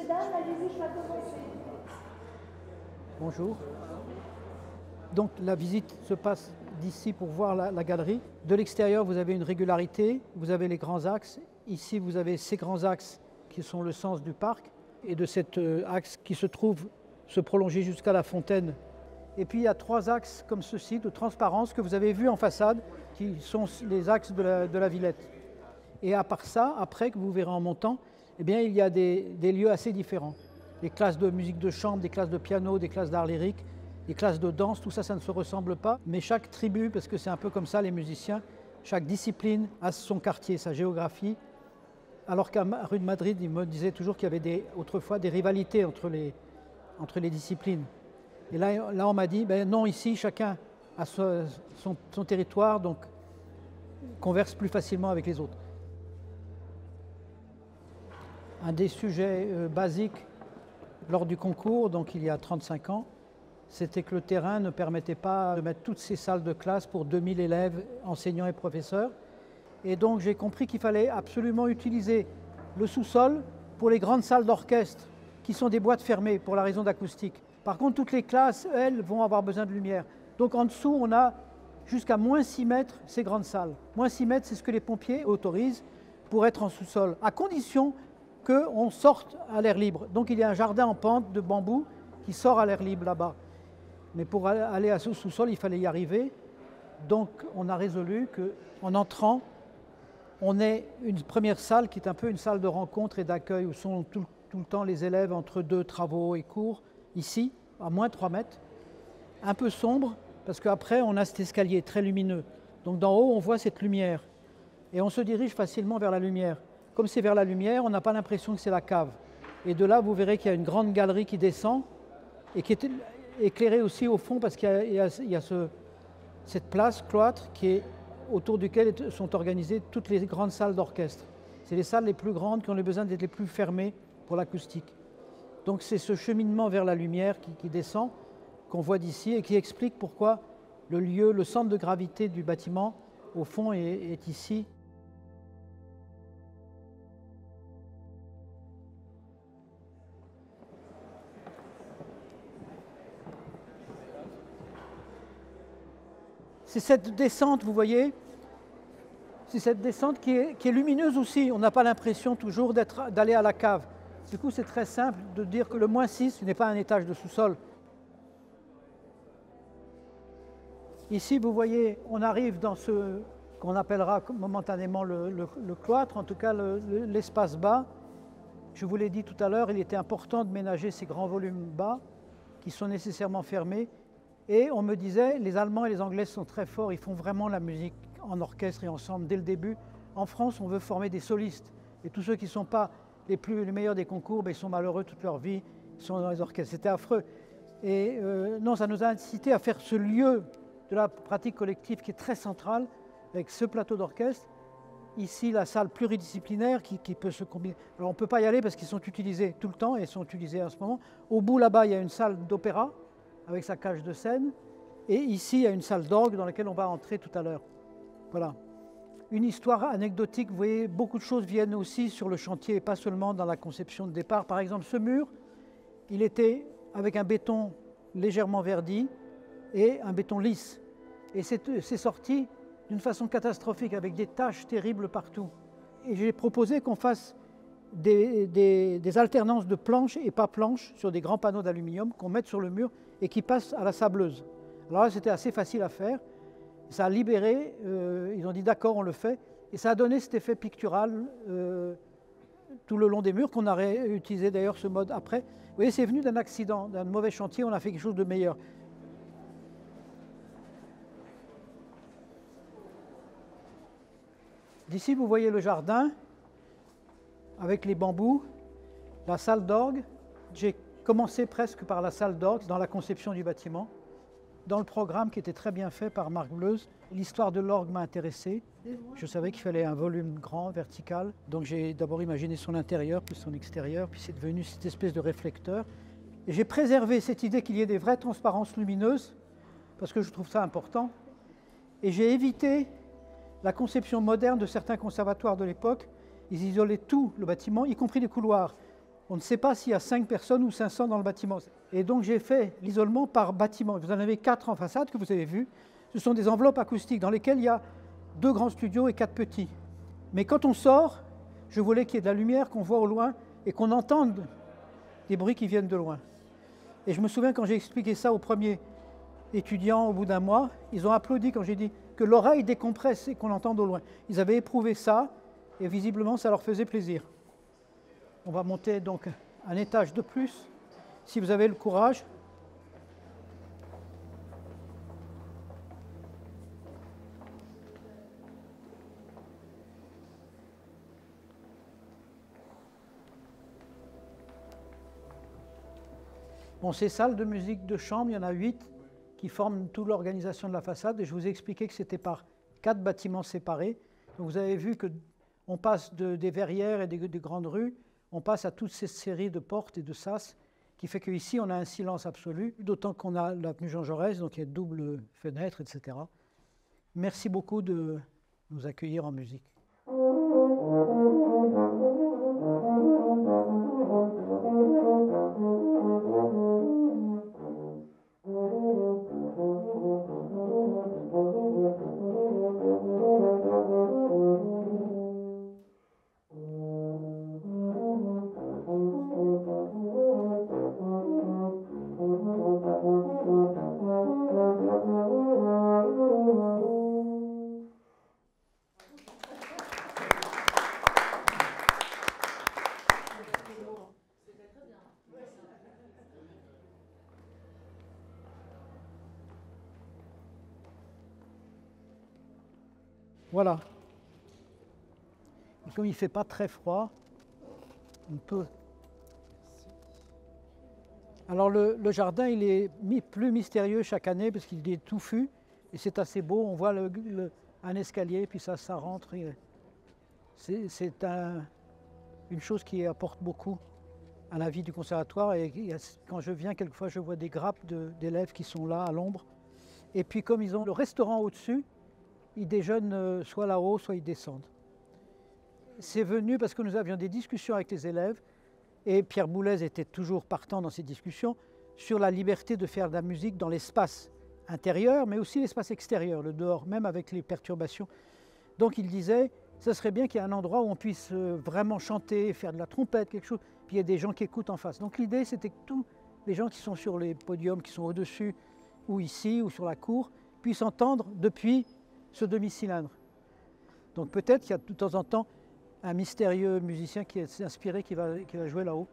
Messieurs, dames, la visite va commencer. Bonjour. Donc la visite se passe d'ici pour voir la galerie. De l'extérieur, vous avez une régularité, vous avez les grands axes. Ici, vous avez ces grands axes qui sont le sens du parc et de cet axe qui se prolonger jusqu'à la fontaine. Et puis il y a trois axes comme ceci de transparence que vous avez vus en façade qui sont les axes de la Villette. Et à part ça, après que vous verrez en montant, eh bien, il y a des lieux assez différents. Des classes de musique de chambre, des classes de piano, des classes d'art lyrique, des classes de danse, tout ça, ça ne se ressemble pas. Mais chaque tribu, parce que c'est un peu comme ça les musiciens, chaque discipline a son quartier, sa géographie. Alors qu'à rue de Madrid, il me disait toujours qu'il y avait autrefois des rivalités entre les disciplines. Et là on m'a dit, ben non, ici, chacun a son territoire, donc converse plus facilement avec les autres. Un des sujets basiques lors du concours, donc il y a 35 ans, c'était que le terrain ne permettait pas de mettre toutes ces salles de classe pour 2000 élèves, enseignants et professeurs. Et donc j'ai compris qu'il fallait absolument utiliser le sous-sol pour les grandes salles d'orchestre, qui sont des boîtes fermées pour la raison d'acoustique. Par contre, toutes les classes, elles, vont avoir besoin de lumière. Donc en dessous, on a jusqu'à moins 6 mètres ces grandes salles. Moins 6 mètres, c'est ce que les pompiers autorisent pour être en sous-sol, à condition qu'on sorte à l'air libre. Donc il y a un jardin en pente de bambou qui sort à l'air libre là-bas. Mais pour aller à ce sous-sol, il fallait y arriver. Donc on a résolu qu'en entrant, on ait une première salle qui est un peu une salle de rencontre et d'accueil où sont tout le temps les élèves entre deux travaux et cours, ici, à moins 3 mètres. Un peu sombre, parce qu'après on a cet escalier très lumineux. Donc d'en haut, on voit cette lumière. Et on se dirige facilement vers la lumière. Comme c'est vers la lumière, on n'a pas l'impression que c'est la cave. Et de là, vous verrez qu'il y a une grande galerie qui descend et qui est éclairée aussi au fond parce qu'il y a cette place cloître qui est autour duquel sont organisées toutes les grandes salles d'orchestre. C'est les salles les plus grandes qui ont le besoin d'être les plus fermées pour l'acoustique. Donc c'est ce cheminement vers la lumière qui descend, qu'on voit d'ici et qui explique pourquoi le lieu, le centre de gravité du bâtiment, au fond, est ici. C'est cette descente, vous voyez, c'est cette descente qui est lumineuse aussi. On n'a pas l'impression toujours d'aller à la cave. Du coup, c'est très simple de dire que le moins 6 n'est pas un étage de sous-sol. Ici, vous voyez, on arrive dans ce qu'on appellera momentanément le cloître, en tout cas l'espace bas. Je vous l'ai dit tout à l'heure, il était important de ménager ces grands volumes bas qui sont nécessairement fermés. Et on me disait, les Allemands et les Anglais sont très forts, ils font vraiment la musique en orchestre et ensemble dès le début. En France, on veut former des solistes. Et tous ceux qui ne sont pas les meilleurs des concours, ils sont malheureux toute leur vie, ils sont dans les orchestres. C'était affreux. Et non, ça nous a incité à faire ce lieu de la pratique collective qui est très central, avec ce plateau d'orchestre. Ici, la salle pluridisciplinaire qui peut se combiner. Alors, on ne peut pas y aller parce qu'ils sont utilisés tout le temps et sont utilisés en ce moment. Au bout, là-bas, il y a une salle d'opéra avec sa cage de scène. Et ici, il y a une salle d'orgue dans laquelle on va entrer tout à l'heure. Voilà. Une histoire anecdotique, vous voyez, beaucoup de choses viennent aussi sur le chantier, et pas seulement dans la conception de départ. Par exemple, ce mur, il était avec un béton légèrement verdi et un béton lisse. Et c'est sorti d'une façon catastrophique, avec des taches terribles partout. Et j'ai proposé qu'on fasse des alternances de planches et pas planches sur des grands panneaux d'aluminium qu'on mette sur le mur et qui passent à la sableuse. Alors là, c'était assez facile à faire. Ça a libéré, ils ont dit d'accord, on le fait. Et ça a donné cet effet pictural tout le long des murs, qu'on a réutilisé d'ailleurs ce mode après. Vous voyez, c'est venu d'un accident, d'un mauvais chantier, on a fait quelque chose de meilleur. D'ici, vous voyez le jardin avec les bambous, la salle d'orgue. J'ai commencé presque par la salle d'orgue dans la conception du bâtiment. Dans le programme qui était très bien fait par Marc Bleuze, l'histoire de l'orgue m'a intéressé. Je savais qu'il fallait un volume grand, vertical. Donc j'ai d'abord imaginé son intérieur, puis son extérieur, puis c'est devenu cette espèce de réflecteur. Et j'ai préservé cette idée qu'il y ait des vraies transparences lumineuses, parce que je trouve ça important. Et j'ai évité la conception moderne de certains conservatoires de l'époque. Ils isolaient tout le bâtiment, y compris les couloirs. On ne sait pas s'il y a 5 personnes ou 500 dans le bâtiment. Et donc j'ai fait l'isolement par bâtiment. Vous en avez 4 en façade que vous avez vu. Ce sont des enveloppes acoustiques dans lesquelles il y a 2 grands studios et 4 petits. Mais quand on sort, je voulais qu'il y ait de la lumière, qu'on voit au loin et qu'on entende des bruits qui viennent de loin. Et je me souviens quand j'ai expliqué ça aux premiers étudiants au bout d'un mois, ils ont applaudi quand j'ai dit que l'oreille décompresse et qu'on entende au loin. Ils avaient éprouvé ça et visiblement ça leur faisait plaisir. On va monter donc un étage de plus, si vous avez le courage. Bon, ces salles de musique de chambre, il y en a 8 qui forment toute l'organisation de la façade. Et je vous ai expliqué que c'était par 4 bâtiments séparés. Donc vous avez vu qu'on passe des verrières et des grandes rues, on passe à toute cette série de portes et de sas qui fait qu'ici on a un silence absolu, d'autant qu'on a l'avenue Jean Jaurès, donc il y a double fenêtre, etc. Merci beaucoup de nous accueillir en musique. Voilà. Comme il ne fait pas très froid, on peut. Alors le jardin, il est plus mystérieux chaque année parce qu'il est touffu et c'est assez beau. On voit un escalier, puis ça rentre. C'est une chose qui apporte beaucoup à la vie du conservatoire. Et quand je viens, quelquefois, je vois des grappes d'élèves qui sont là à l'ombre. Et puis comme ils ont le restaurant au-dessus, ils déjeunent soit là-haut, soit ils descendent. C'est venu parce que nous avions des discussions avec les élèves et Pierre Boulez était toujours partant dans ces discussions sur la liberté de faire de la musique dans l'espace intérieur, mais aussi l'espace extérieur, le dehors, même avec les perturbations. Donc il disait, ce serait bien qu'il y ait un endroit où on puisse vraiment chanter, faire de la trompette, quelque chose, puis il y a des gens qui écoutent en face. Donc l'idée, c'était que tous les gens qui sont sur les podiums, qui sont au-dessus, ou ici, ou sur la cour, puissent entendre depuis ce demi-cylindre. Donc peut-être qu'il y a de temps en temps un mystérieux musicien qui est inspiré qui va jouer là-haut.